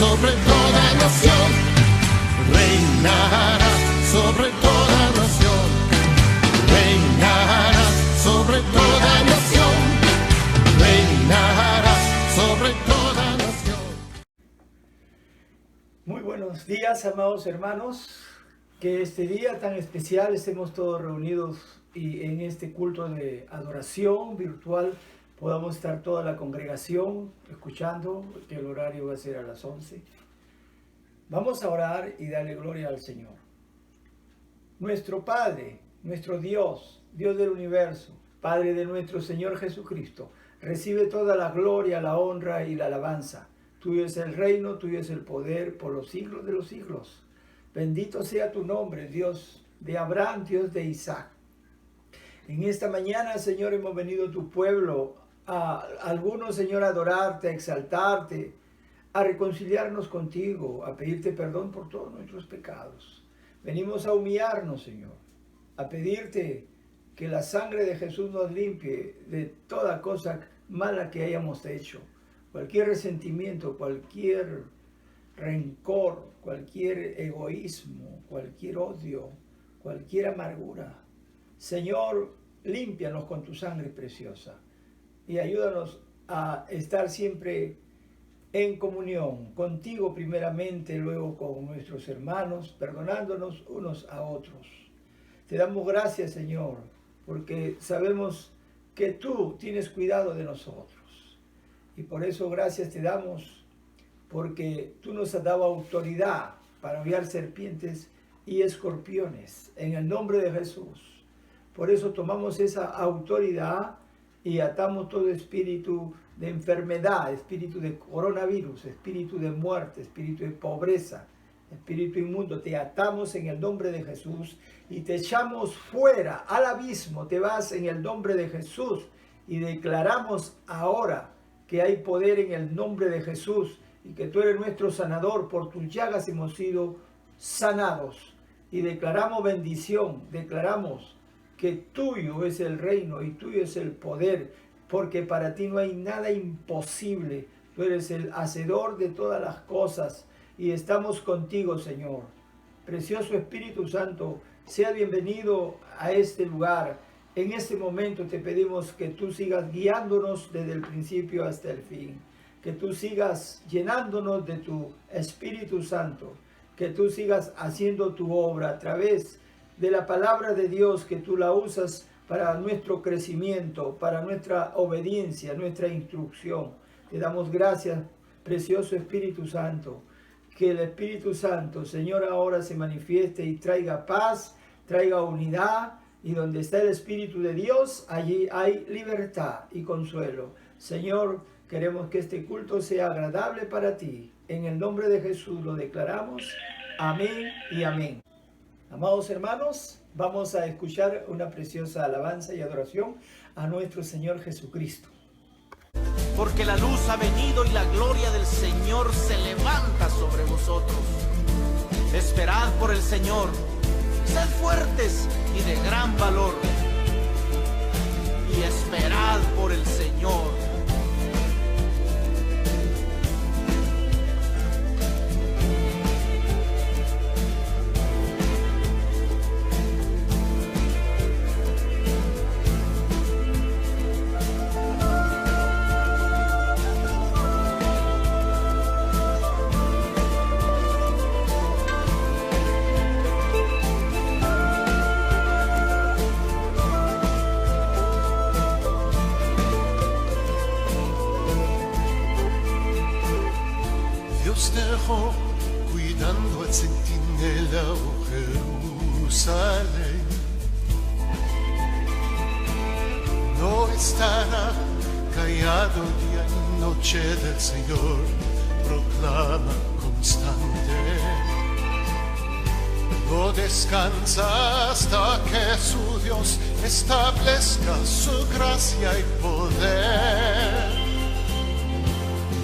sobre toda nación, reinará sobre toda nación, reinará sobre toda nación, reinará sobre toda nación. Muy buenos días, amados hermanos. Que este día tan especial estemos todos reunidos y en este culto de adoración virtual podamos estar toda la congregación escuchando, que el horario va a ser a las 11. Vamos a orar y darle gloria al Señor. Nuestro Padre, nuestro Dios, Dios del universo, Padre de nuestro Señor Jesucristo, recibe toda la gloria, la honra y la alabanza. Tuyo es el reino, tuyo es el poder por los siglos de los siglos. Bendito sea tu nombre, Dios de Abraham, Dios de Isaac. En esta mañana, Señor, hemos venido a tu pueblo, a algunos, Señor, a adorarte, a exaltarte, a reconciliarnos contigo, a pedirte perdón por todos nuestros pecados. Venimos a humillarnos, Señor, a pedirte que la sangre de Jesús nos limpie de toda cosa mala que hayamos hecho. Cualquier resentimiento, cualquier rencor, cualquier egoísmo, cualquier odio, cualquier amargura. Señor, límpianos con tu sangre preciosa y ayúdanos a estar siempre en comunión contigo primeramente, luego con nuestros hermanos, perdonándonos unos a otros. Te damos gracias, Señor, porque sabemos que tú tienes cuidado de nosotros. Y por eso gracias te damos, porque tú nos has dado autoridad para hollar serpientes y escorpiones, en el nombre de Jesús. Por eso tomamos esa autoridad y atamos todo espíritu de enfermedad, espíritu de coronavirus, espíritu de muerte, espíritu de pobreza, espíritu inmundo. Te atamos en el nombre de Jesús y te echamos fuera al abismo. Te vas en el nombre de Jesús y declaramos ahora que hay poder en el nombre de Jesús y que tú eres nuestro sanador. Por tus llagas hemos sido sanados y declaramos bendición, declaramos que tuyo es el reino y tuyo es el poder, porque para ti no hay nada imposible. Tú eres el hacedor de todas las cosas y estamos contigo, Señor. Precioso Espíritu Santo, sea bienvenido a este lugar. En este momento te pedimos que tú sigas guiándonos desde el principio hasta el fin. Que tú sigas llenándonos de tu Espíritu Santo, que tú sigas haciendo tu obra a través de la palabra de Dios, que tú la usas para nuestro crecimiento, para nuestra obediencia, nuestra instrucción. Te damos gracias, precioso Espíritu Santo, que el Espíritu Santo, Señor, ahora se manifieste y traiga paz, traiga unidad, y donde está el Espíritu de Dios, allí hay libertad y consuelo. Señor, queremos que este culto sea agradable para ti. En el nombre de Jesús lo declaramos. Amén y amén. Amados hermanos, vamos a escuchar una preciosa alabanza y adoración a nuestro Señor Jesucristo. Porque la luz ha venido y la gloria del Señor se levanta sobre vosotros. Esperad por el Señor, sed fuertes y de gran valor. Y esperad por el Señor. Dejó cuidando al centinela, oh Jerusalén. No estará callado día y noche del Señor, proclama constante. No descansa hasta que su Dios establezca su gracia y poder.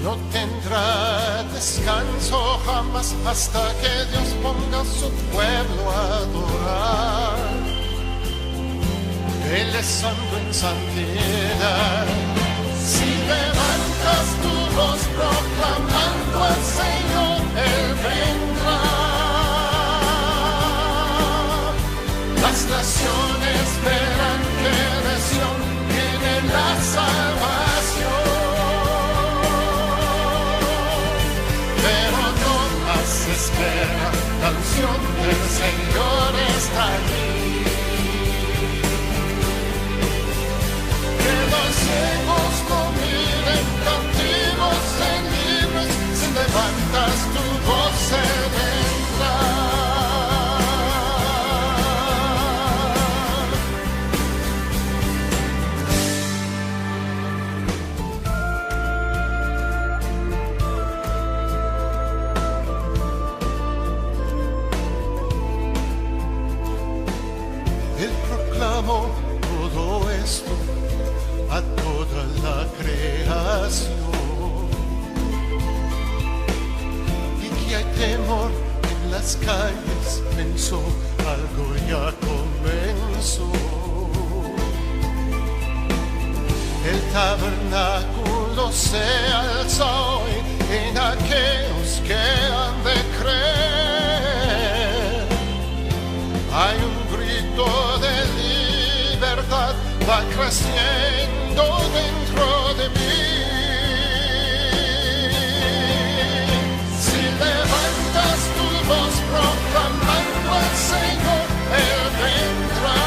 No tendrá descanso jamás hasta que Dios ponga a su pueblo a adorar. Él es santo en santidad. Si levantas tu voz proclamando al Señor, la unción del Señor está aquí. Que los ciegos no miren, cautivos sean libres, si levantas tu voz se vendrá. Él proclamó todo esto a toda la creación, y que hay temor en las calles, pensó, algo ya comenzó. El tabernáculo se alza hoy en aquellos que han de creer. Hay un grito de libertad, va creciendo dentro de mí. Si levantas tu voz proclamando al Señor, Él vendrá.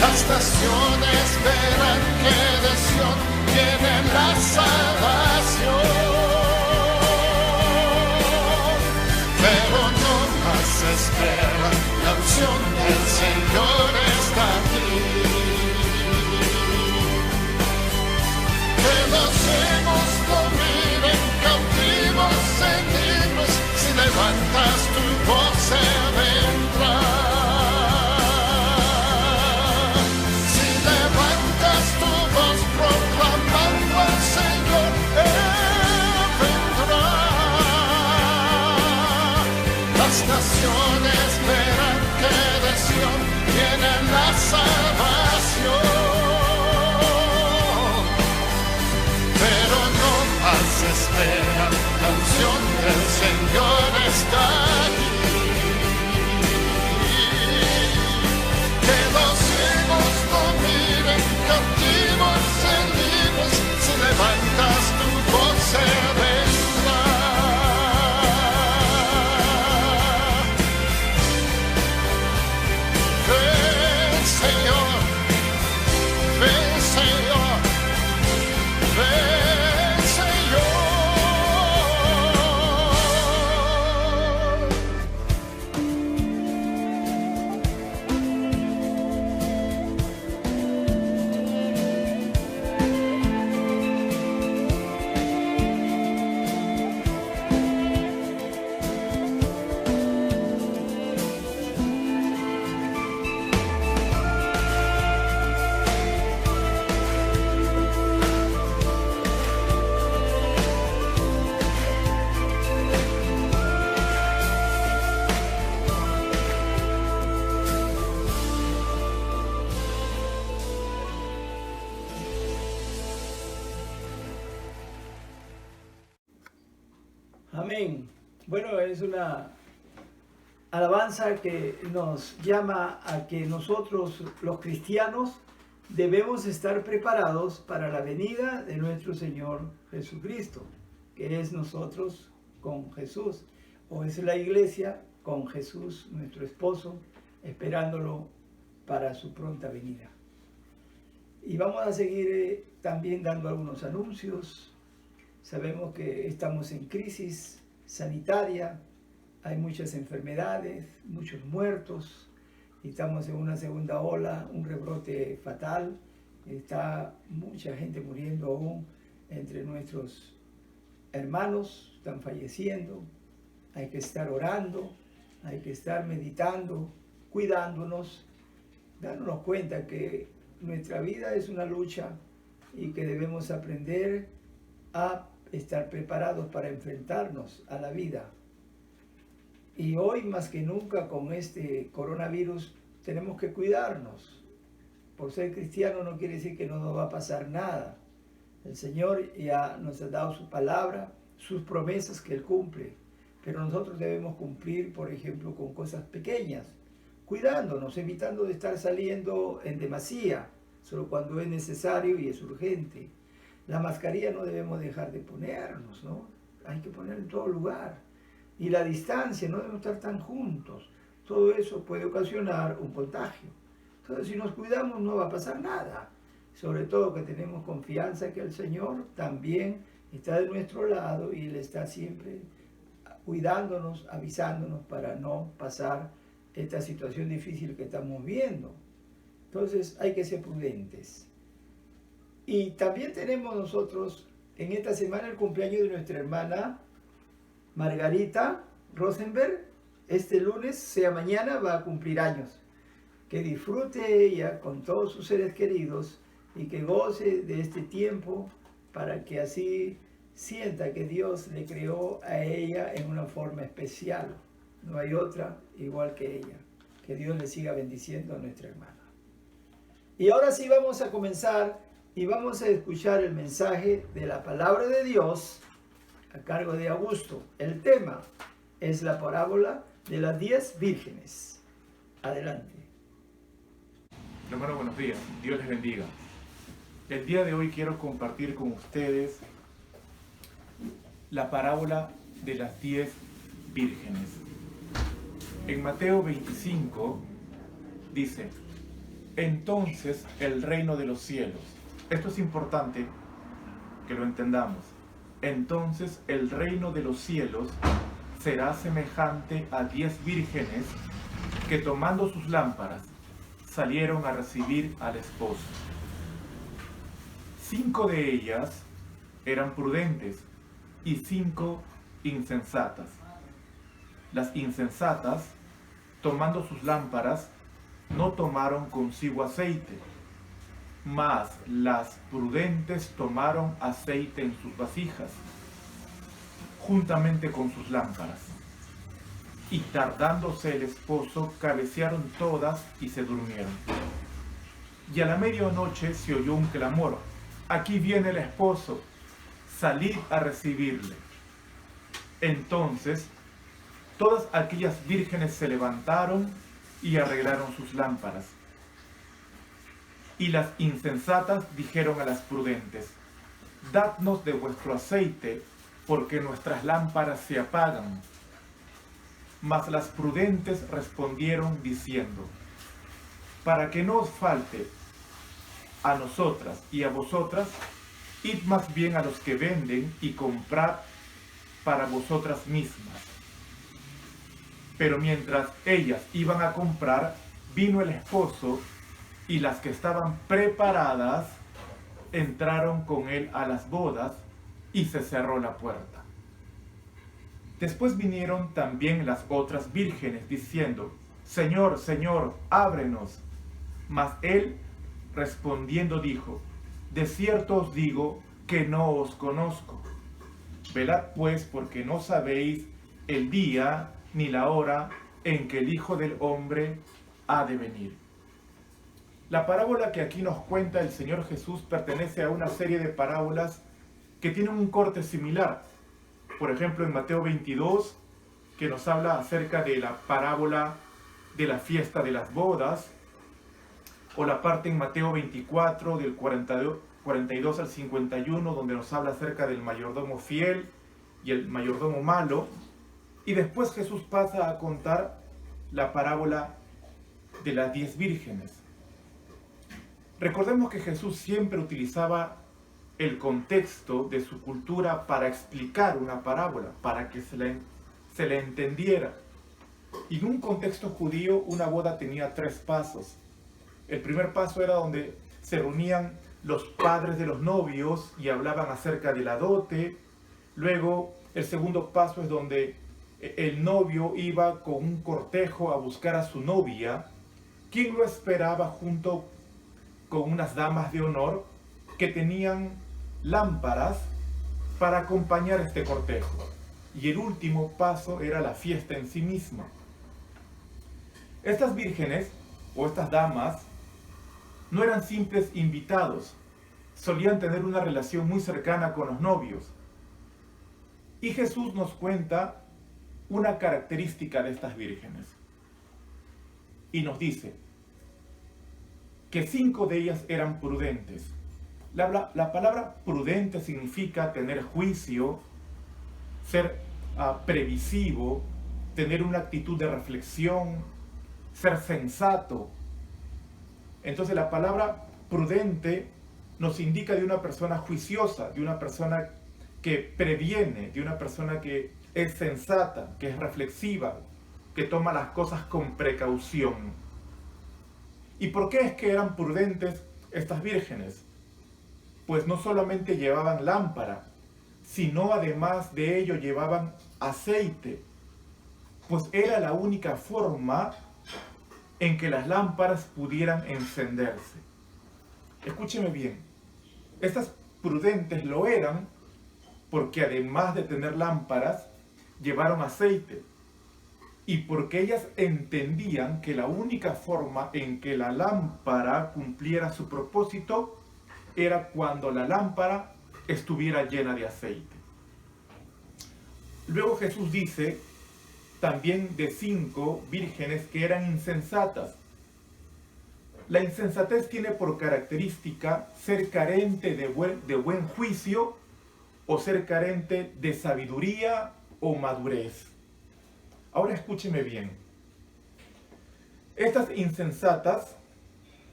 Las naciones verán que de Sión viene la salvación. Pero no más espera, la unción del Señor está aquí. Que los ciegos no miren, cautivos sean libres, si levantas tu voz se vendrá. Si levantas tu voz proclamando al Señor, Él vendrá. Las naciones verán que de Sión viene la salvación. Pero no más espera, la unción del Señor está aquí. Que los ciegos no miren, cautivos sean libres, si levantas tu voz se vendrá. Ven Señor, ven Señor, ven Señor. Amén. Bueno, es una alabanza que nos llama a que nosotros, los cristianos, debemos estar preparados para la venida de nuestro Señor Jesucristo, que es nosotros con Jesús, o es la iglesia con Jesús, nuestro esposo, esperándolo para su pronta venida. Y vamos a seguir también dando algunos anuncios. Sabemos que estamos en crisis sanitaria, hay muchas enfermedades, muchos muertos, y estamos en una segunda ola, un rebrote fatal. Está mucha gente muriendo aún entre nuestros hermanos, están falleciendo. Hay que estar orando, hay que estar meditando, cuidándonos, dándonos cuenta que nuestra vida es una lucha y que debemos aprender a estar preparados para enfrentarnos a la vida. Y hoy más que nunca con este coronavirus tenemos que cuidarnos. Por ser cristiano no quiere decir que no nos va a pasar nada. El Señor ya nos ha dado su palabra, sus promesas que Él cumple. Pero nosotros debemos cumplir, por ejemplo, con cosas pequeñas, cuidándonos, evitando de estar saliendo en demasía, solo cuando es necesario y es urgente. La mascarilla no debemos dejar de ponernos, ¿no? hay que poner en todo lugar. Y la distancia, no debemos estar tan juntos. Todo eso puede ocasionar un contagio. Entonces, si nos cuidamos, no va a pasar nada. Sobre todo que tenemos confianza que el Señor también está de nuestro lado y Él está siempre cuidándonos, avisándonos para no pasar esta situación difícil que estamos viendo. Entonces, hay que ser prudentes. Y también tenemos nosotros en esta semana el cumpleaños de nuestra hermana Margarita Rosenberg. Este lunes, sea mañana, va a cumplir años. Que disfrute ella con todos sus seres queridos y que goce de este tiempo para que así sienta que Dios le creó a ella en una forma especial. No hay otra igual que ella. Que Dios le siga bendiciendo a nuestra hermana. Y ahora sí vamos a comenzar y vamos a escuchar el mensaje de la palabra de Dios a cargo de Augusto. El tema es la parábola de las 10 vírgenes. Adelante. Hermano, buenos días. Dios les bendiga. El día de hoy quiero compartir con ustedes la parábola de las 10 vírgenes. En Mateo 25 dice: entonces el reino de los cielos. Esto es importante que lo entendamos. Entonces el reino de los cielos será semejante a 10 vírgenes que, tomando sus lámparas, salieron a recibir al esposo. 5 de ellas eran prudentes y 5 insensatas. Las insensatas, tomando sus lámparas, no tomaron consigo aceite, mas las prudentes tomaron aceite en sus vasijas, juntamente con sus lámparas. Y tardándose el esposo, cabecearon todas y se durmieron. Y a la medianoche se oyó un clamor: aquí viene el esposo, salid a recibirle. Entonces todas aquellas vírgenes se levantaron y arreglaron sus lámparas. Y las insensatas dijeron a las prudentes: dadnos de vuestro aceite, porque nuestras lámparas se apagan. Mas las prudentes respondieron diciendo: para que no os falte a nosotras y a vosotras, id más bien a los que venden y comprad para vosotras mismas. Pero mientras ellas iban a comprar, vino el esposo, y las que estaban preparadas entraron con él a las bodas, y se cerró la puerta. Después vinieron también las otras vírgenes, diciendo: Señor, Señor, ábrenos. Mas él, respondiendo, dijo: de cierto os digo que no os conozco. Velad pues, porque no sabéis el día ni la hora en que el Hijo del Hombre ha de venir. La parábola que aquí nos cuenta el Señor Jesús pertenece a una serie de parábolas que tienen un corte similar. Por ejemplo, en Mateo 22, que nos habla acerca de la parábola de la fiesta de las bodas, o la parte en Mateo 24, del 42 al 51, donde nos habla acerca del mayordomo fiel y el mayordomo malo. Y después Jesús pasa a contar la parábola de las 10 vírgenes. Recordemos que Jesús siempre utilizaba el contexto de su cultura para explicar una parábola, para que se le entendiera. Y en un contexto judío, una boda tenía 3 pasos. El primer paso era donde se reunían los padres de los novios y hablaban acerca de la dote. Luego, el segundo paso es donde el novio iba con un cortejo a buscar a su novia, quien lo esperaba junto con unas damas de honor que tenían lámparas para acompañar este cortejo. Y el último paso era la fiesta en sí misma. Estas vírgenes, o estas damas, no eran simples invitados, solían tener una relación muy cercana con los novios. Y Jesús nos cuenta una característica de estas vírgenes. Y nos dice que 5 de ellas eran prudentes. La palabra prudente significa tener juicio, ser previsivo, tener una actitud de reflexión, ser sensato. Entonces la palabra prudente nos indica de una persona juiciosa, de una persona que previene, de una persona que es sensata, que es reflexiva, que toma las cosas con precaución. ¿Y por qué es que eran prudentes estas vírgenes? Pues no solamente llevaban lámpara, sino además de ello llevaban aceite, pues era la única forma en que las lámparas pudieran encenderse. Escúcheme bien, estas prudentes lo eran porque además de tener lámparas, llevaron aceite, y porque ellas entendían que la única forma en que la lámpara cumpliera su propósito era cuando la lámpara estuviera llena de aceite. Luego Jesús dice también de 5 vírgenes que eran insensatas. La insensatez tiene por característica ser carente de buen juicio o ser carente de sabiduría o madurez. Ahora escúcheme bien. Estas insensatas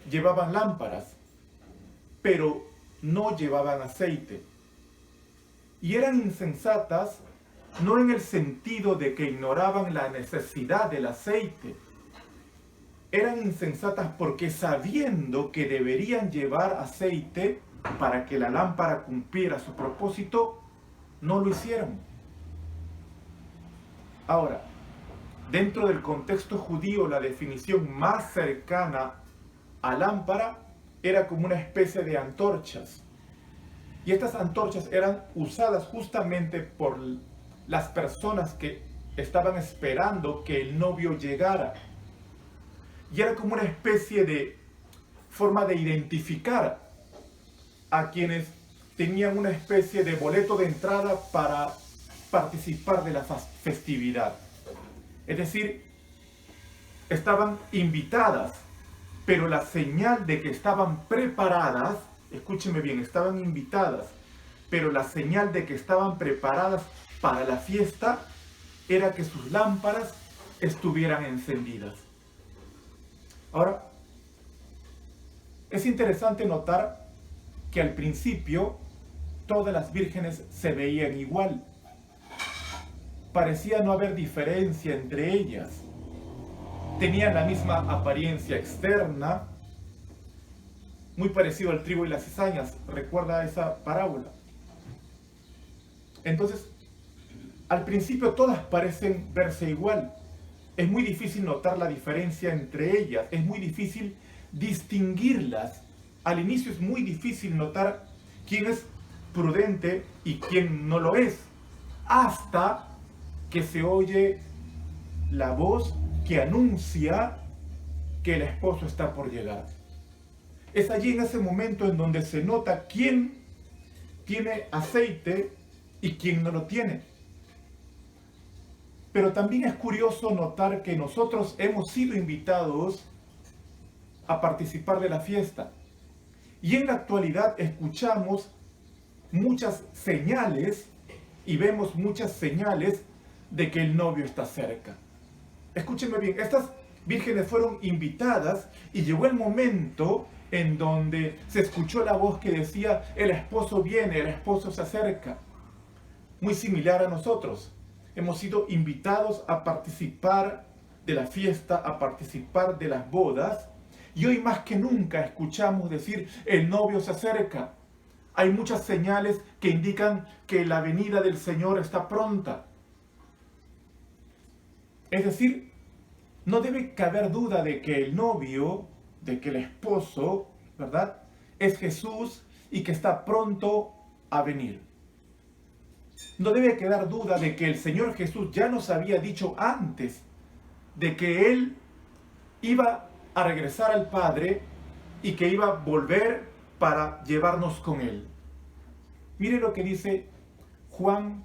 llevaban lámparas, pero no llevaban aceite. Y eran insensatas no en el sentido de que ignoraban la necesidad del aceite. Eran insensatas porque sabiendo que deberían llevar aceite para que la lámpara cumpliera su propósito, no lo hicieron. Ahora, dentro del contexto judío, la definición más cercana a lámpara era como una especie de antorchas. Y estas antorchas eran usadas justamente por las personas que estaban esperando que el novio llegara. Y era como una especie de forma de identificar a quienes tenían una especie de boleto de entrada para participar de la festividad. Es decir, estaban invitadas, pero la señal de que estaban preparadas, escúcheme bien, estaban invitadas, pero la señal de que estaban preparadas para la fiesta era que sus lámparas estuvieran encendidas. Ahora, es interesante notar que al principio todas las vírgenes se veían igual. Parecía no haber diferencia entre ellas. Tenían la misma apariencia externa, muy parecido al trigo y las cizañas. ¿Recuerda esa parábola? Entonces, al principio todas parecen verse igual. Es muy difícil notar la diferencia entre ellas. Es muy difícil distinguirlas. Al inicio es muy difícil notar quién es prudente y quién no lo es. Hasta que se oye la voz que anuncia que el esposo está por llegar. Es allí en ese momento en donde se nota quién tiene aceite y quién no lo tiene. Pero también es curioso notar que nosotros hemos sido invitados a participar de la fiesta. Y en la actualidad escuchamos muchas señales y vemos muchas señales de que el novio está cerca. Escúchenme bien, estas vírgenes fueron invitadas y llegó el momento en donde se escuchó la voz que decía: el esposo viene, el esposo se acerca. Muy similar a nosotros. Hemos sido invitados a participar de la fiesta, a participar de las bodas, y hoy más que nunca escuchamos decir: el novio se acerca. Hay muchas señales que indican que la venida del Señor está pronta. Es decir, no debe caber duda de que el novio, de que el esposo, ¿verdad?, es Jesús y que está pronto a venir. No debe quedar duda de que el Señor Jesús ya nos había dicho antes de que Él iba a regresar al Padre y que iba a volver para llevarnos con Él. Mire lo que dice Juan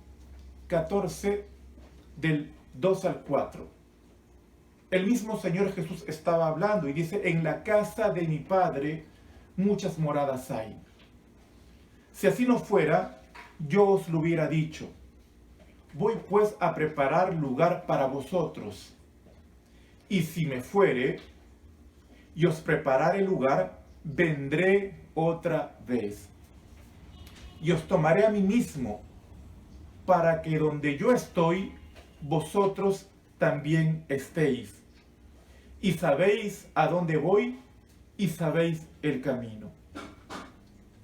14, del 2 al 4. El mismo Señor Jesús estaba hablando y dice: en la casa de mi Padre muchas moradas hay. Si así no fuera, yo os lo hubiera dicho, voy pues a preparar lugar para vosotros. Y si me fuere y os preparare lugar, vendré otra vez. Y os tomaré a mí mismo, para que donde yo estoy, vosotros también estéis. Y sabéis a dónde voy, y sabéis el camino.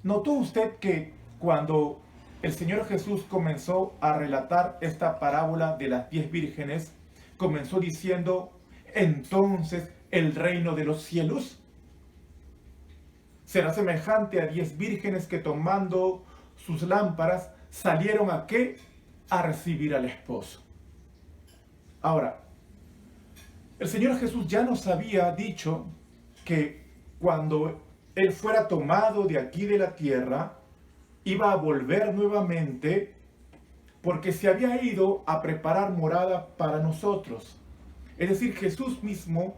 ¿Notó usted que cuando el Señor Jesús comenzó a relatar esta parábola de las 10 vírgenes, comenzó diciendo, entonces el reino de los cielos será semejante a 10 vírgenes que tomando sus lámparas salieron ¿a qué? A recibir al esposo. Ahora, el Señor Jesús ya nos había dicho que cuando Él fuera tomado de aquí de la tierra, iba a volver nuevamente porque se había ido a preparar morada para nosotros. Es decir, Jesús mismo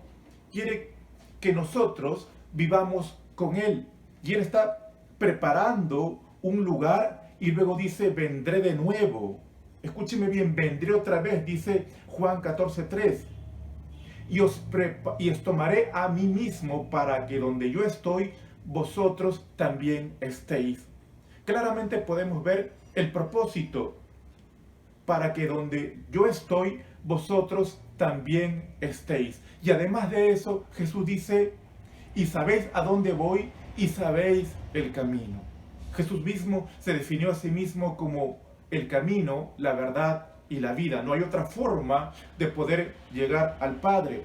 quiere que nosotros vivamos con Él. Y Él está preparando un lugar y luego dice, vendré de nuevo. Escúcheme bien, vendré otra vez, dice Juan 14:3. Y os tomaré a mí mismo para que donde yo estoy, vosotros también estéis. Claramente podemos ver el propósito, para que donde yo estoy, vosotros también estéis. Y además de eso, Jesús dice, y sabéis a dónde voy, y sabéis el camino. Jesús mismo se definió a sí mismo como el camino, la verdad y la vida. No hay otra forma de poder llegar al Padre.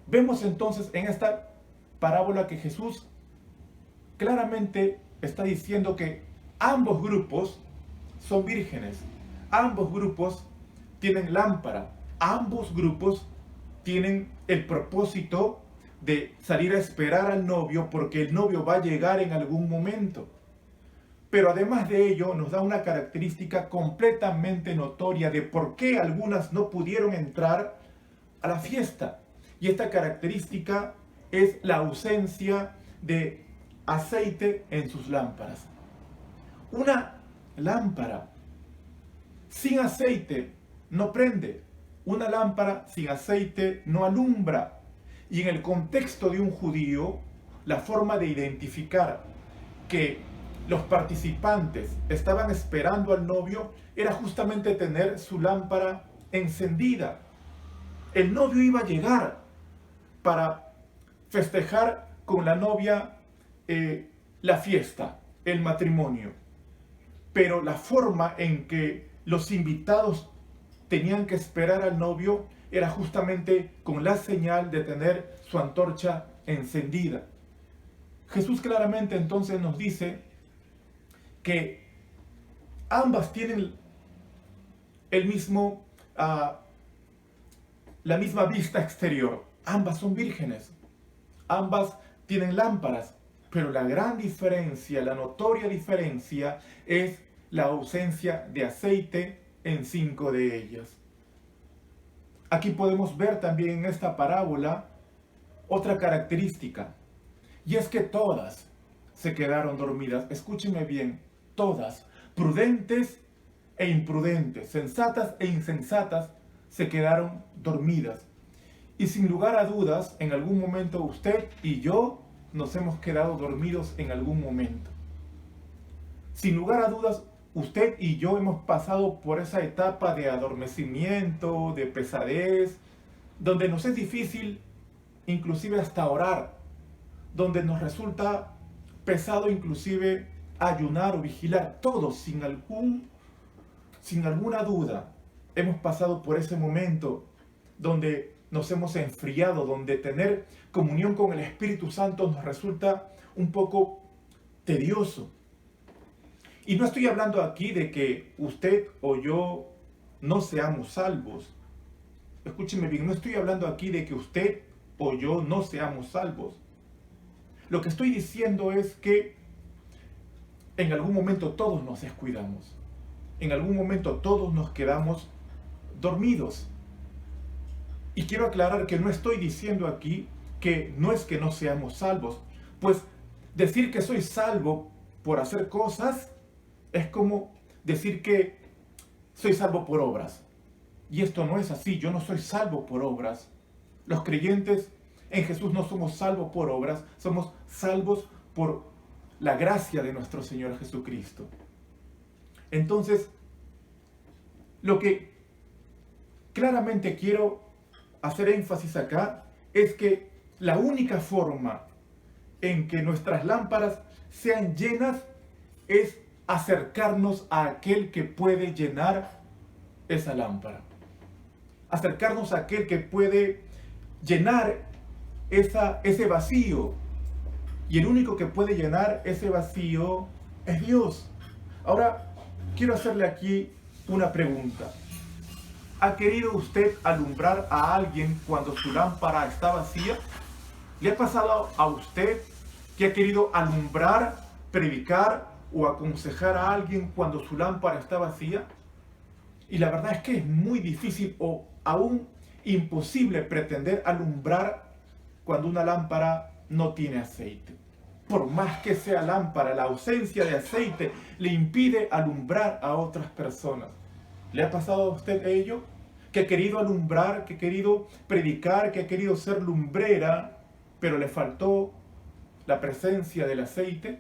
Vemos entonces en esta parábola que Jesús claramente está diciendo que ambos grupos son vírgenes. Ambos grupos tienen lámpara. Ambos grupos tienen el propósito de salir a esperar al novio porque el novio va a llegar en algún momento. Pero además de ello nos da una característica completamente notoria de por qué algunas no pudieron entrar a la fiesta. Y esta característica es la ausencia de aceite en sus lámparas. Una lámpara sin aceite no prende. Una lámpara sin aceite no alumbra. Y en el contexto de un judío, la forma de identificar que los participantes estaban esperando al novio era justamente tener su lámpara encendida. El novio iba a llegar para festejar con la novia la fiesta, el matrimonio. Pero la forma en que los invitados tenían que esperar al novio era justamente con la señal de tener su antorcha encendida. Jesús claramente entonces nos dice que ambas tienen la misma vista exterior. Ambas son vírgenes. Ambas tienen lámparas. Pero la gran diferencia, la notoria diferencia, es la ausencia de aceite en 5 de ellas. Aquí podemos ver también en esta parábola otra característica. Y es que todas se quedaron dormidas. Escúchenme bien, todas, prudentes e imprudentes, sensatas e insensatas, se quedaron dormidas. Y sin lugar a dudas, en algún momento usted y yo nos hemos quedado dormidos en algún momento. Sin lugar a dudas, usted y yo hemos pasado por esa etapa de adormecimiento, de pesadez, donde nos es difícil inclusive hasta orar, donde nos resulta pesado inclusive ayunar o vigilar. Todos, sin alguna duda, hemos pasado por ese momento donde nos hemos enfriado, donde tener comunión con el Espíritu Santo nos resulta un poco tedioso. Y no estoy hablando aquí de que usted o yo no seamos salvos. Escúcheme bien, no estoy hablando aquí de que usted o yo no seamos salvos. Lo que estoy diciendo es que en algún momento todos nos descuidamos. En algún momento todos nos quedamos dormidos. Y quiero aclarar que no estoy diciendo aquí que no es que no seamos salvos. Pues decir que soy salvo por hacer cosas es como decir que soy salvo por obras. Y esto no es así, yo no soy salvo por obras. Los creyentes en Jesús no somos salvos por obras, somos salvos por la gracia de nuestro Señor Jesucristo. Entonces, lo que claramente quiero hacer énfasis acá es que la única forma en que nuestras lámparas sean llenas es acercarnos a aquel que puede llenar esa lámpara. Acercarnos a aquel que puede llenar ese vacío. Y el único que puede llenar ese vacío es Dios. Ahora, quiero hacerle aquí una pregunta. ¿Ha querido usted alumbrar a alguien cuando su lámpara está vacía? ¿Le ha pasado a usted que ha querido alumbrar, predicar o aconsejar a alguien cuando su lámpara está vacía? Y la verdad es que es muy difícil o aún imposible pretender alumbrar cuando una lámpara no tiene aceite. Por más que sea lámpara, la ausencia de aceite le impide alumbrar a otras personas. ¿Le ha pasado a usted ello? Que ha querido alumbrar, que ha querido predicar, que ha querido ser lumbrera, pero le faltó la presencia del aceite.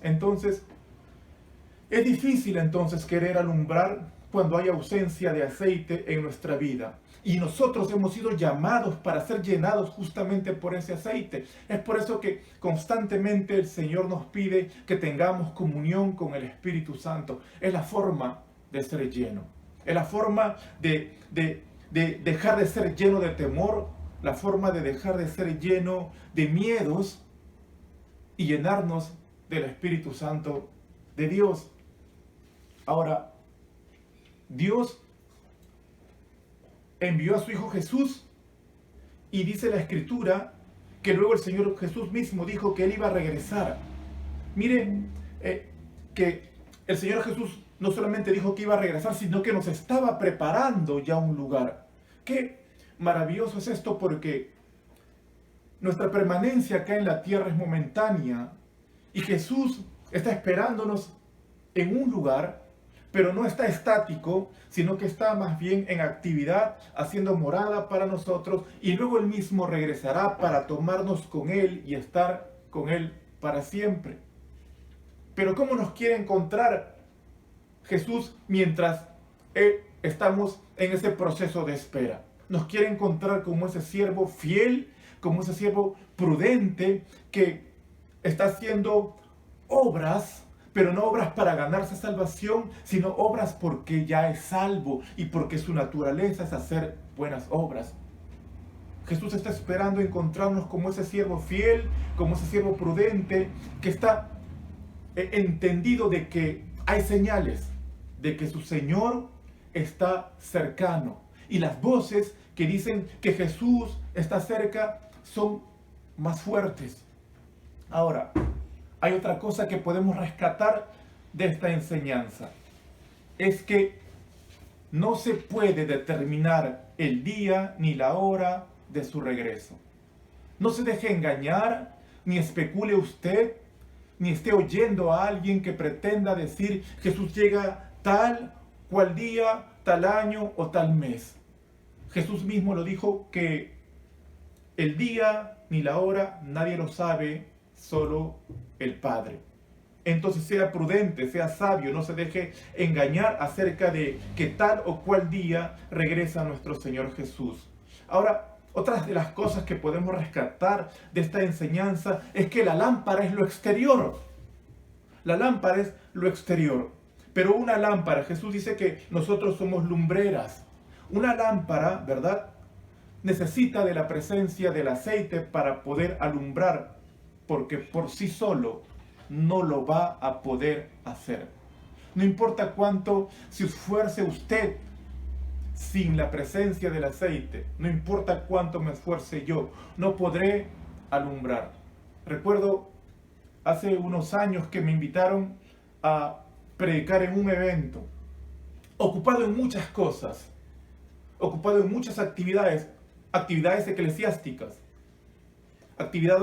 Entonces, es difícil entonces querer alumbrar cuando hay ausencia de aceite en nuestra vida. Y nosotros hemos sido llamados para ser llenados justamente por ese aceite. Es por eso que constantemente el Señor nos pide que tengamos comunión con el Espíritu Santo. Es la forma de ser lleno. Es la forma de dejar de ser lleno de temor, la forma de dejar de ser lleno de miedos y llenarnos del Espíritu Santo de Dios. Ahora, Dios envió a su Hijo Jesús y dice la Escritura que luego el Señor Jesús mismo dijo que Él iba a regresar. Mire que el Señor Jesús no solamente dijo que iba a regresar, sino que nos estaba preparando ya un lugar. Qué maravilloso es esto, porque nuestra permanencia acá en la tierra es momentánea y Jesús está esperándonos en un lugar, pero no está estático, sino que está más bien en actividad, haciendo morada para nosotros, y luego Él mismo regresará para tomarnos con Él y estar con Él para siempre. Pero ¿cómo nos quiere encontrar Jesús mientras estamos en ese proceso de espera? Nos quiere encontrar como ese siervo fiel, como ese siervo prudente que está haciendo obras, pero no obras para ganarse salvación, sino obras porque ya es salvo y porque su naturaleza es hacer buenas obras. Jesús está esperando encontrarnos como ese siervo fiel, como ese siervo prudente, que está entendido de que hay señales de que su Señor está cercano. Y las voces que dicen que Jesús está cerca son más fuertes. Ahora, hay otra cosa que podemos rescatar de esta enseñanza. Es que no se puede determinar el día ni la hora de su regreso. No se deje engañar, ni especule usted, ni esté oyendo a alguien que pretenda decir Jesús llega tal cual día, tal año o tal mes. Jesús mismo lo dijo, que el día ni la hora nadie lo sabe, solo el Padre. Entonces sea prudente, sea sabio, no se deje engañar acerca de que tal o cual día regresa nuestro Señor Jesús. Ahora, otras de las cosas que podemos rescatar de esta enseñanza es que la lámpara es lo exterior. La lámpara es lo exterior. Pero una lámpara, Jesús dice que nosotros somos lumbreras. Una lámpara, ¿verdad?, necesita de la presencia del aceite para poder alumbrar, porque por sí solo no lo va a poder hacer. No importa cuánto se esfuerce usted sin la presencia del aceite, no importa cuánto me esfuerce yo, no podré alumbrar. Recuerdo hace unos años que me invitaron a predicar en un evento, ocupado en muchas cosas, ocupado en muchas actividades eclesiásticas, actividad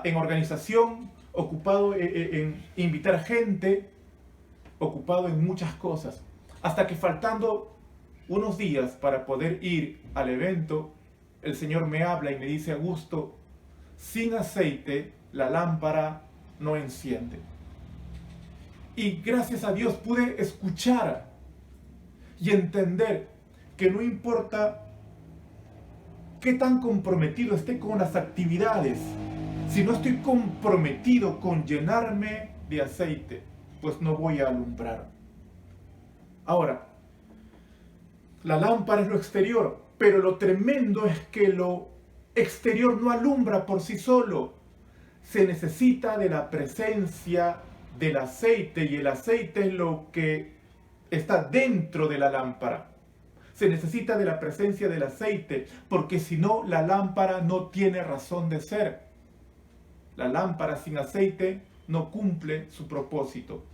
en organización, ocupado en invitar gente, ocupado en muchas cosas. Hasta que faltando unos días para poder ir al evento, el Señor me habla y me dice: Augusto, sin aceite la lámpara no enciende. Y gracias a Dios pude escuchar y entender que no importa qué tan comprometido esté con las actividades, si no estoy comprometido con llenarme de aceite, pues no voy a alumbrar. Ahora, la lámpara es lo exterior, pero lo tremendo es que lo exterior no alumbra por sí solo. Se necesita de la presencia del aceite, y el aceite es lo que está dentro de la lámpara. Se necesita de la presencia del aceite, porque si no, la lámpara no tiene razón de ser. La lámpara sin aceite no cumple su propósito.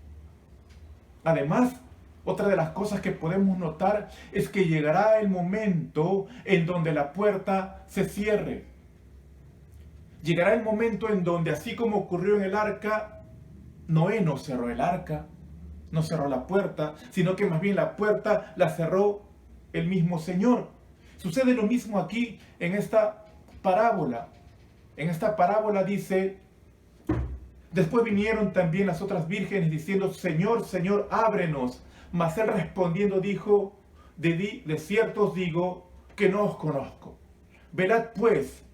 Además, otra de las cosas que podemos notar es que llegará el momento en donde la puerta se cierre. Llegará el momento en donde, así como ocurrió en el arca, Noé no cerró el arca, no cerró la puerta, sino que más bien la puerta la cerró el mismo Señor. Sucede lo mismo aquí en esta parábola. En esta parábola dice: después vinieron también las otras vírgenes diciendo: Señor, Señor, ábrenos. Mas él respondiendo dijo: de cierto os digo que no os conozco. Velad pues,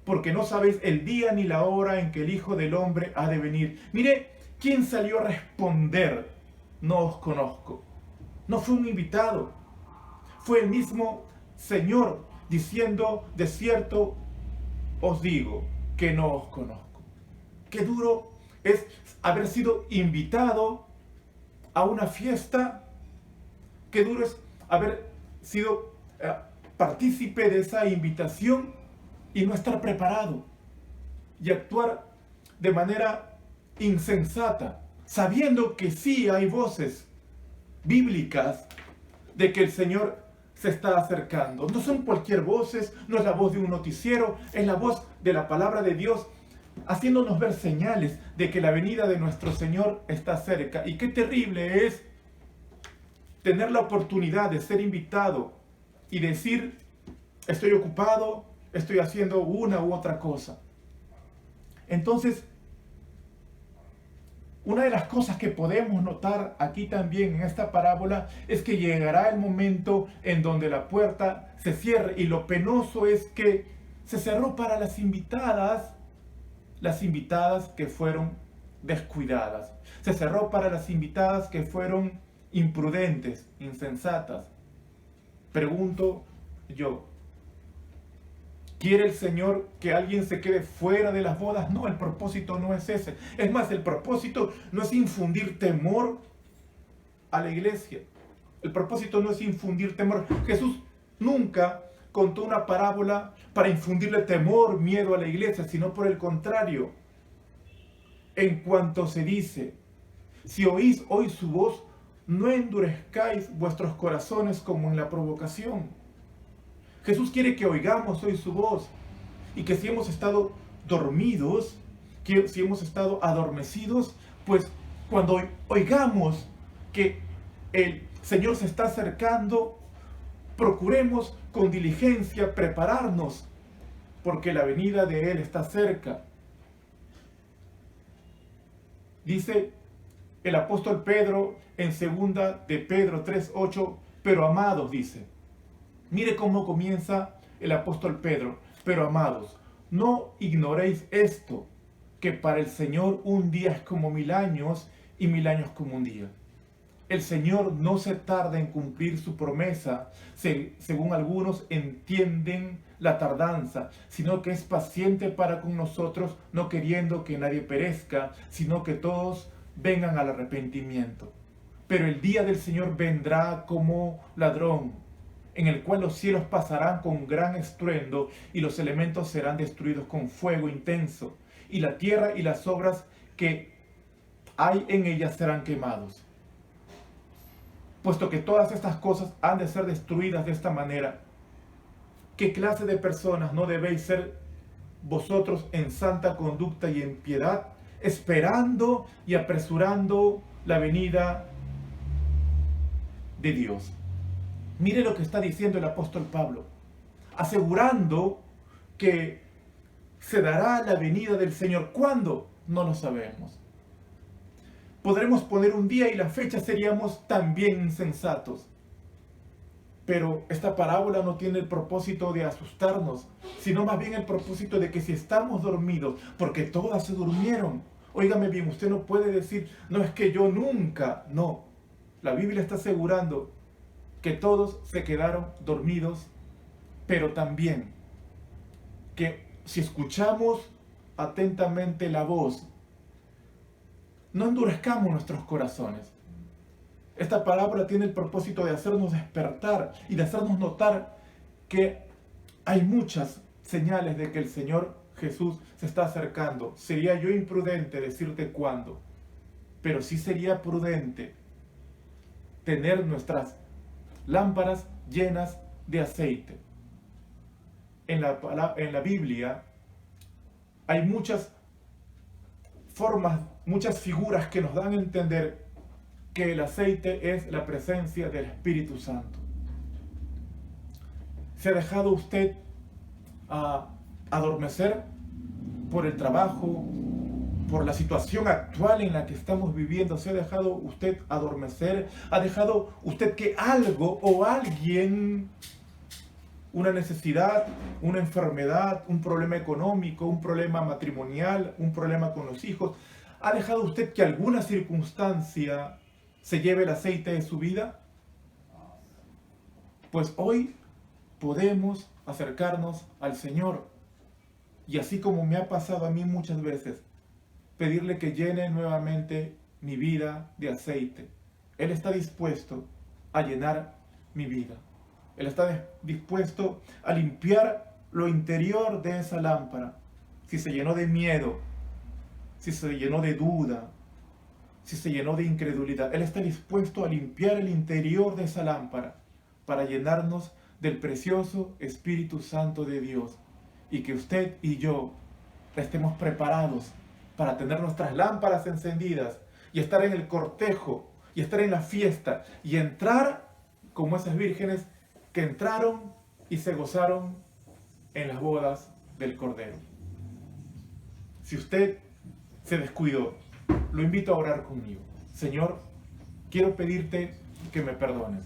porque no sabéis el día ni la hora en que el Hijo del Hombre ha de venir. Mire, ¿quién salió a responder: no os conozco? No fue un invitado, fue el mismo Señor diciendo: de cierto os digo que no os conozco. Qué duro es haber sido invitado a una fiesta. Qué duro es haber sido partícipe de esa invitación y no estar preparado y actuar de manera insensata, sabiendo que sí hay voces bíblicas de que el Señor se está acercando. No son cualquier voces, no es la voz de un noticiero, es la voz de la palabra de Dios, haciéndonos ver señales de que la venida de nuestro Señor está cerca. Y qué terrible es tener la oportunidad de ser invitado y decir: estoy ocupado, estoy haciendo una u otra cosa. Entonces, una de las cosas que podemos notar aquí también en esta parábola es que llegará el momento en donde la puerta se cierre, y lo penoso es que se cerró para las invitadas que fueron descuidadas. Se cerró para las invitadas que fueron imprudentes, insensatas. Pregunto yo, ¿quiere el Señor que alguien se quede fuera de las bodas? No, el propósito no es ese. Es más, el propósito no es infundir temor a la iglesia. El propósito no es infundir temor. Jesús nunca contó una parábola para infundirle temor, miedo a la iglesia, sino por el contrario. En cuanto se dice: si oís hoy su voz, no endurezcáis vuestros corazones como en la provocación. Jesús quiere que oigamos hoy su voz, y que si hemos estado dormidos, que si hemos estado adormecidos, pues cuando oigamos que el Señor se está acercando, procuremos con diligencia prepararnos, porque la venida de Él está cerca. Dice el apóstol Pedro en 2 de Pedro 3:8, pero amados, dice. Mire cómo comienza el apóstol Pedro: pero amados, no ignoréis esto, que para el Señor un día es como 1000 años y 1000 años como un día. El Señor no se tarda en cumplir su promesa, según algunos entienden la tardanza, sino que es paciente para con nosotros, no queriendo que nadie perezca, sino que todos vengan al arrepentimiento. Pero el día del Señor vendrá como ladrón, en el cual los cielos pasarán con gran estruendo y los elementos serán destruidos con fuego intenso, y la tierra y las obras que hay en ella serán quemados. Puesto que todas estas cosas han de ser destruidas de esta manera, ¿qué clase de personas no debéis ser vosotros en santa conducta y en piedad, esperando y apresurando la venida de Dios. Mire lo que está diciendo el apóstol Pablo, asegurando que se dará la venida del Señor. ¿Cuándo? No lo sabemos. Podremos poner un día y la fecha, seríamos también insensatos. Pero esta parábola no tiene el propósito de asustarnos, sino más bien el propósito de que si estamos dormidos, porque todas se durmieron. Óigame bien, usted no puede decir, no es que yo nunca, no. La Biblia está asegurando que todos se quedaron dormidos, pero también que si escuchamos atentamente la voz, no endurezcamos nuestros corazones. Esta parábola tiene el propósito de hacernos despertar y de hacernos notar que hay muchas señales de que el Señor Jesús se está acercando. Sería yo imprudente decirte cuándo, pero sí sería prudente tener nuestras lámparas llenas de aceite. En la Biblia hay muchas formas, muchas figuras que nos dan a entender que el aceite es la presencia del Espíritu Santo. ¿Se ha dejado usted adormecer por el trabajo, por la situación actual en la que estamos viviendo? ¿Se ha dejado usted adormecer? ¿Ha dejado usted que algo o alguien, una necesidad, una enfermedad, un problema económico, un problema matrimonial, un problema con los hijos, ha dejado usted que alguna circunstancia se lleve el aceite de su vida? Pues hoy podemos acercarnos al Señor y, así como me ha pasado a mí muchas veces, pedirle que llene nuevamente mi vida de aceite. Él está dispuesto a llenar mi vida. Él está dispuesto a limpiar lo interior de esa lámpara. Si se llenó de miedo, si se llenó de duda, si se llenó de incredulidad, Él está dispuesto a limpiar el interior de esa lámpara para llenarnos del precioso Espíritu Santo de Dios, y que usted y yo estemos preparados para tener nuestras lámparas encendidas y estar en el cortejo y estar en la fiesta y entrar como esas vírgenes que entraron y se gozaron en las bodas del Cordero. Si usted se descuidó, lo invito a orar conmigo. Señor, quiero pedirte que me perdones.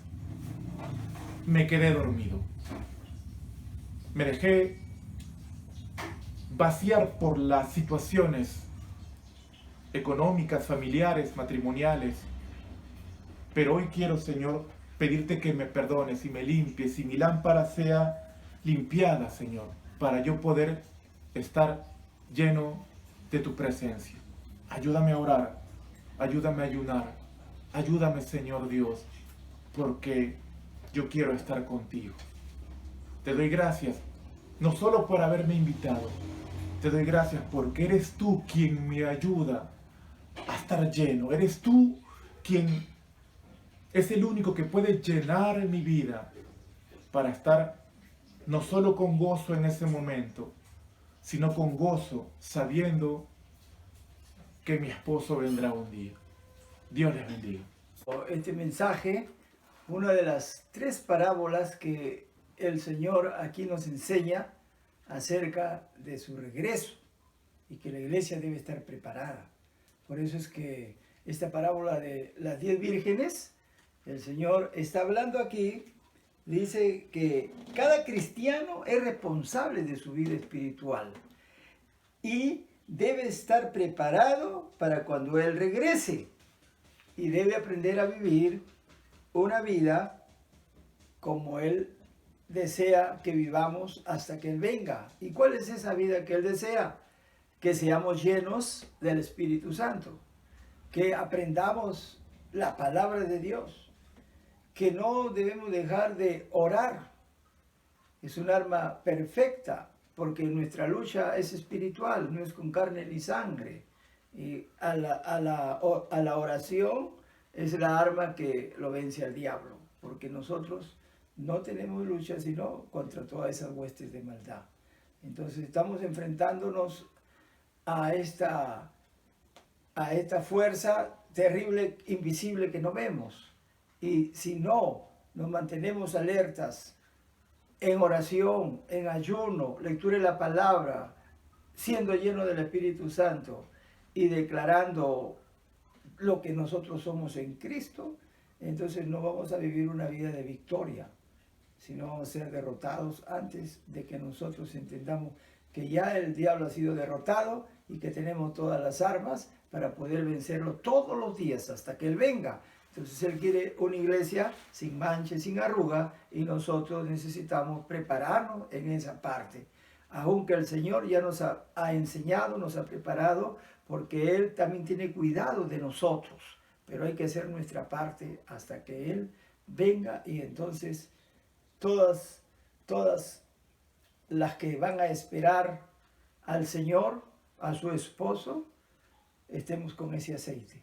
Me quedé dormido. Me dejé vaciar por las situaciones económicas, familiares, matrimoniales. Pero hoy quiero, Señor, pedirte que me perdones y me limpies y mi lámpara sea limpiada, Señor, para yo poder estar lleno de tu presencia. Ayúdame a orar, ayúdame a ayunar, ayúdame, Señor Dios, porque yo quiero estar contigo. Te doy gracias, no solo por haberme invitado, te doy gracias porque eres tú quien me ayuda a estar lleno. Eres tú quien es el único que puede llenar mi vida para estar no solo con gozo en ese momento, sino con gozo sabiendo que mi esposo vendrá un día. Dios les bendiga. Este mensaje, una de las 3 parábolas que el Señor aquí nos enseña acerca de su regreso y que la iglesia debe estar preparada. Por eso es que esta parábola de las 10 vírgenes, el Señor está hablando aquí, dice que cada cristiano es responsable de su vida espiritual y debe estar preparado para cuando Él regrese, y debe aprender a vivir una vida como Él desea que vivamos hasta que Él venga. ¿Y cuál es esa vida que Él desea? Que seamos llenos del Espíritu Santo, que aprendamos la palabra de Dios, que no debemos dejar de orar. Es un arma perfecta, porque nuestra lucha es espiritual, no es con carne ni sangre. Y a la oración es la arma que lo vence al diablo, porque nosotros no tenemos lucha sino contra todas esas huestes de maldad. Entonces estamos enfrentándonos a esta fuerza terrible, invisible, que no vemos, Y si no nos mantenemos alertas en oración, en ayuno, lectura de la palabra, siendo lleno del Espíritu Santo y declarando lo que nosotros somos en Cristo, entonces no vamos a vivir una vida de victoria, sino vamos a ser derrotados antes de que nosotros entendamos que ya el diablo ha sido derrotado y que tenemos todas las armas para poder vencerlo todos los días hasta que Él venga. Entonces Él quiere una iglesia sin mancha, sin arruga, y nosotros necesitamos prepararnos en esa parte. Aunque el Señor ya nos ha enseñado, nos ha preparado, porque Él también tiene cuidado de nosotros, pero hay que hacer nuestra parte hasta que Él venga, y entonces todas las que van a esperar al Señor, a su esposo, estemos con ese aceite.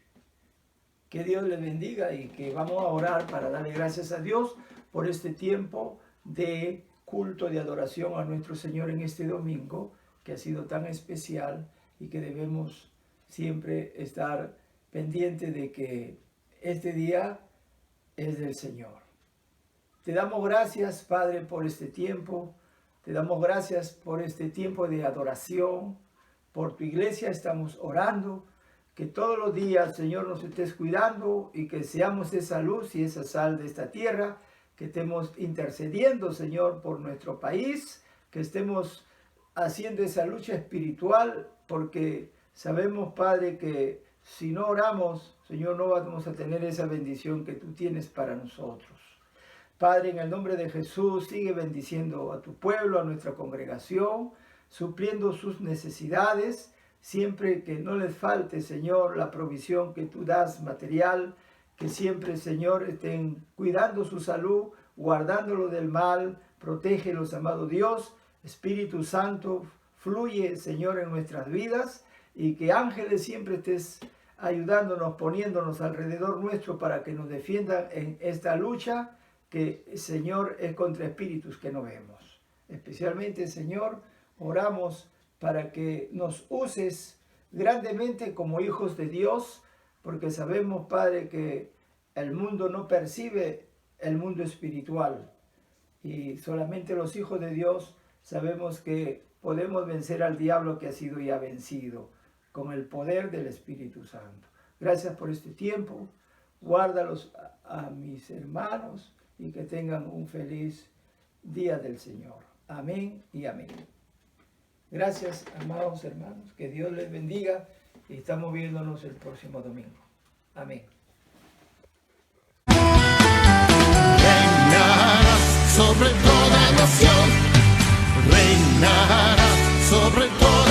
Que Dios les bendiga y que vamos a orar para darle gracias a Dios por este tiempo de culto de adoración a nuestro Señor en este domingo, que ha sido tan especial y que debemos siempre estar pendientes de que este día es del Señor. Te damos gracias, Padre, por este tiempo. Te damos gracias por este tiempo de adoración. Por tu iglesia estamos orando. Que todos los días, Señor, nos estés cuidando y que seamos esa luz y esa sal de esta tierra. Que estemos intercediendo, Señor, por nuestro país. Que estemos haciendo esa lucha espiritual, porque sabemos, Padre, que si no oramos, Señor, no vamos a tener esa bendición que tú tienes para nosotros. Padre, en el nombre de Jesús, sigue bendiciendo a tu pueblo, a nuestra congregación, supliendo sus necesidades, siempre que no les falte, Señor, la provisión que tú das material, que siempre, Señor, estén cuidando su salud, guardándolo del mal, protégelos, amado Dios. Espíritu Santo, fluye, Señor, en nuestras vidas, y que ángeles siempre estés ayudándonos, poniéndonos alrededor nuestro para que nos defiendan en esta lucha que, Señor, es contra espíritus que no vemos. Especialmente, Señor, oramos para que nos uses grandemente como hijos de Dios, porque sabemos, Padre, que el mundo no percibe el mundo espiritual, y solamente los hijos de Dios sabemos que podemos vencer al diablo, que ha sido ya vencido con el poder del Espíritu Santo. Gracias por este tiempo. Guárdalos a mis hermanos y que tengan un feliz día del Señor. Amén y amén. Gracias, amados hermanos. Que Dios les bendiga y estamos viéndonos el próximo domingo. Amén. Reinarás sobre toda nación, reinarás sobre toda